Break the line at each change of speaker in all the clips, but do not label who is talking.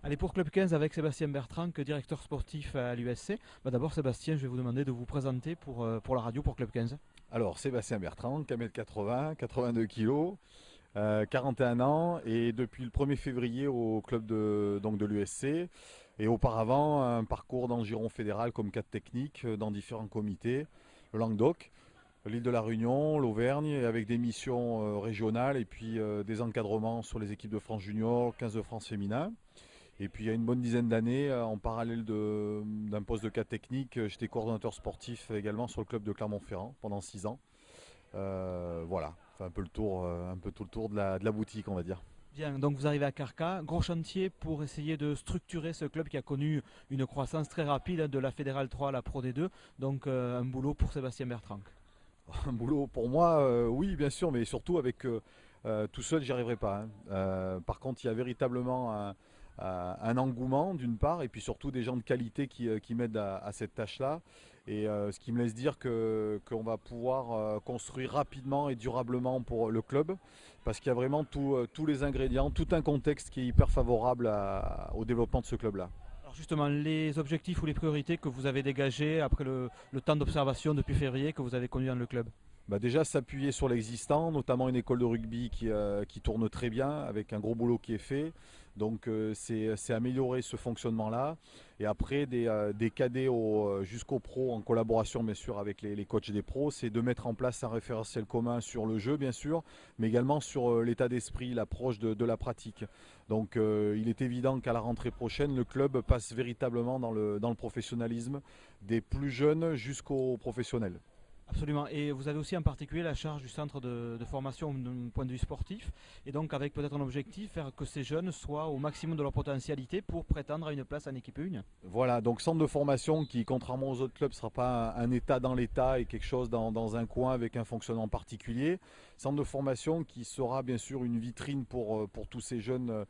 Allez, pour Club 15 avec Sébastien Bertrand, que directeur sportif à l'USC. D'abord Sébastien, je vais vous demander de vous présenter pour la radio, pour Club 15.
Alors, Sébastien Bertrand, 1m80, 82 kg, 41 ans et depuis le 1er février au club de l'USC. Et auparavant, un parcours dans le giron fédéral comme cadre technique dans différents comités, le Languedoc, l'île de la Réunion, l'Auvergne, et avec des missions régionales et puis des encadrements sur les équipes de France Junior, 15 de France féminin. Et puis il y a une bonne dizaine d'années, en parallèle d'un poste de cadre technique, j'étais coordonnateur sportif également sur le club de Clermont-Ferrand pendant 6 ans. Voilà, enfin, un peu le tour, un peu tout le tour de la boutique, on va dire.
Bien, donc vous arrivez à Carca, gros chantier pour essayer de structurer ce club qui a connu une croissance très rapide de la Fédérale 3 à la Pro D2, donc un boulot pour Sébastien Bertrand.
Un boulot pour moi, oui, bien sûr, mais surtout avec tout seul, j'y arriverai pas, hein. Par contre, il y a véritablement un engouement d'une part, et puis surtout des gens de qualité qui m'aident à cette tâche-là. Et ce qui me laisse dire qu'on va pouvoir construire rapidement et durablement pour le club, parce qu'il y a vraiment tous les ingrédients, tout un contexte qui est hyper favorable au développement de ce club-là.
Alors justement, les objectifs ou les priorités que vous avez dégagés après le temps d'observation depuis février que vous avez connu dans le club.
Bah déjà s'appuyer sur l'existant, notamment une école de rugby qui tourne très bien, avec un gros boulot qui est fait. Donc c'est améliorer ce fonctionnement-là. Et après des cadets jusqu'aux pros, en collaboration bien sûr avec les coachs des pros, c'est de mettre en place un référentiel commun sur le jeu bien sûr, mais également sur l'état d'esprit, l'approche de la pratique. Donc il est évident qu'à la rentrée prochaine, le club passe véritablement dans le professionnalisme, des plus jeunes jusqu'aux professionnels.
Absolument. Et vous avez aussi en particulier la charge du centre de formation d'un point de vue sportif. Et donc avec peut-être un objectif, faire que ces jeunes soient au maximum de leur potentialité pour prétendre à une place en équipe 1.
Voilà, donc centre de formation qui, contrairement aux autres clubs, ne sera pas un état dans l'état et quelque chose dans un coin avec un fonctionnement particulier. Centre de formation qui sera bien sûr une vitrine pour tous ces jeunes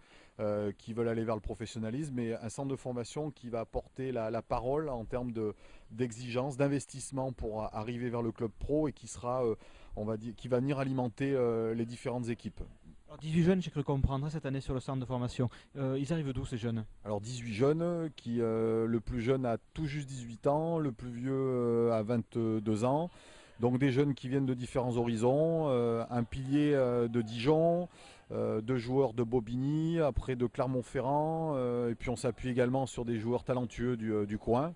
qui veulent aller vers le professionnalisme, mais un centre de formation qui va porter la parole en termes d'exigence, d'investissement pour arriver vers le club pro et qui sera, on va dire, qui va venir alimenter les différentes équipes.
Alors 18 jeunes, j'ai cru comprendre, cette année sur le centre de formation. Ils arrivent d'où ces jeunes?
Alors 18 jeunes, le plus jeune a tout juste 18 ans, le plus vieux a 22 ans. Donc des jeunes qui viennent de différents horizons, un pilier de Dijon, deux joueurs de Bobigny, après de Clermont-Ferrand, et puis on s'appuie également sur des joueurs talentueux du coin,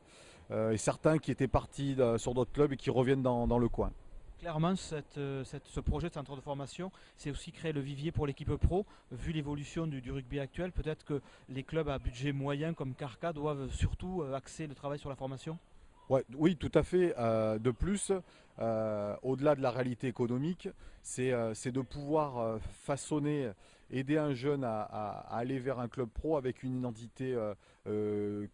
et certains qui étaient partis sur d'autres clubs et qui reviennent dans le coin.
Clairement, ce projet de centre de formation, c'est aussi créer le vivier pour l'équipe pro. Vu l'évolution du rugby actuel, peut-être que les clubs à budget moyen comme Carca doivent surtout axer le travail sur la formation.
Ouais, oui, tout à fait. De plus, au-delà de la réalité économique, c'est de pouvoir façonner, aider un jeune à aller vers un club pro avec une identité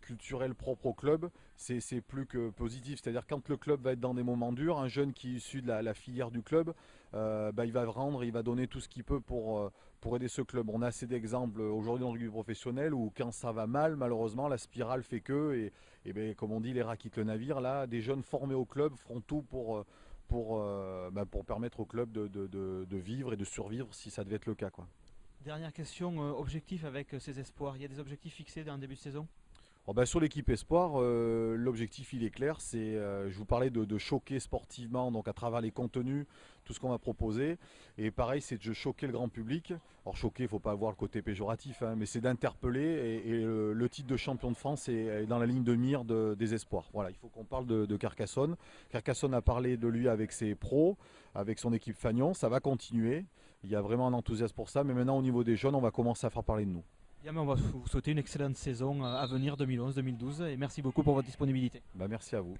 culturelle propre au club. C'est plus que positif. C'est-à-dire quand le club va être dans des moments durs, un jeune qui est issu de la filière du club, il va rendre, il va donner tout ce qu'il peut pour aider ce club. On a assez d'exemples aujourd'hui dans le rugby professionnel où quand ça va mal, malheureusement, la spirale fait que, et ben, comme on dit, les rats quittent le navire. Là, des jeunes formés au club feront tout pour permettre au club de vivre et de survivre si ça devait être le cas, quoi.
Dernière question, objectif avec ces espoirs. Il y a des objectifs fixés dans le début de saison?
Oh ben, sur l'équipe Espoir, l'objectif il est clair, je vous parlais de choquer sportivement, donc à travers les contenus, tout ce qu'on va proposer. Et pareil, c'est de choquer le grand public. Alors choquer, il ne faut pas avoir le côté péjoratif, hein, mais c'est d'interpeller. Et le titre de champion de France est dans la ligne de mire des Espoirs. Voilà, il faut qu'on parle de Carcassonne. Carcassonne a parlé de lui avec ses pros, avec son équipe Fagnon, ça va continuer. Il y a vraiment un enthousiasme pour ça, mais maintenant au niveau des jeunes, on va commencer à faire parler de nous.
Bien, mais on va vous souhaiter une excellente saison à venir 2011-2012 et merci beaucoup pour votre disponibilité.
Bah, merci à vous.